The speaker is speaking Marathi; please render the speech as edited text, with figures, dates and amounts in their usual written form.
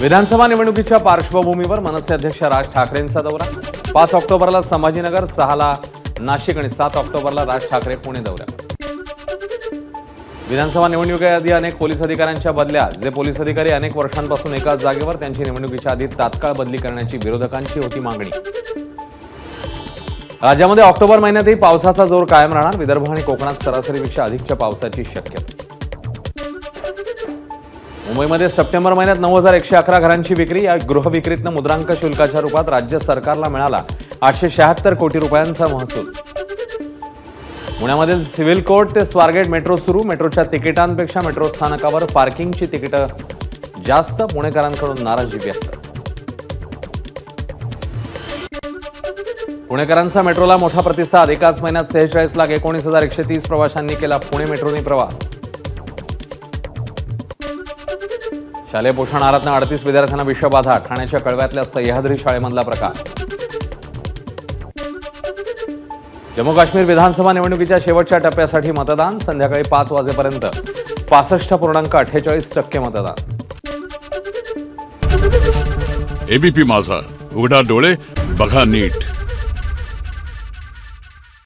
विधानसभा निवडणुकीच्या पार्श्वभूमीवर मनसे अध्यक्ष राज ठाकरेंचा दौरा। 5 ऑक्टोबरला संभाजीनगर, 6ला नाशिक आणि 7 ऑक्टोबरला राज ठाकरे पुणे दौऱ्यावर। विधानसभा निवडणुकीआधी अनेक पोलीस अधिकाऱ्यांच्या बदल्या। जे पोलीस अधिकारी अनेक वर्षांपासून एकाच जागेवर, त्यांची निवडणुकीच्या आधी तात्काळ बदली करण्याची विरोधकांची होती मागणी। राज्यामध्ये ऑक्टोबर महिन्यातही पावसाचा जोर कायम राहणार। विदर्भ आणि कोकणात सरासरीपेक्षा अधिकच्या पावसाची शक्यता। मुंबईमध्ये सप्टेंबर महिन्यात 9111 घरांची विक्री। या गृहविक्रीतनं मुद्रांक शुल्काच्या रूपात राज्य सरकारला मिळाला 876 कोटी रुपयांचा महसूल। पुण्यामधील सिव्हिल कोर्ट ते स्वारगेट मेट्रो सुरू। मेट्रोच्या तिकिटांपेक्षा मेट्रो स्थानकावर पार्किंगची तिकीटं जास्त। पुणेकरांकडून नाराजी व्यक्त। पुणेकरांचा मेट्रोला मोठा प्रतिसाद। एकाच महिन्यात 46,19,130 प्रवाशांनी केला पुणे मेट्रोने प्रवास। शालेय पोषण आहारातनं 38 विद्यार्थ्यांना विषबाधा। ठाण्याच्या कळव्यातल्या सह्याद्री शाळेमधला प्रकार। जम्मू काश्मीर विधानसभा निवडणुकीच्या शेवटच्या टप्प्यासाठी मतदान। संध्याकाळी 5 वाजेपर्यंत 65.48% मतदान। एबीपी माझा, उघडा डोळे बघा नीट।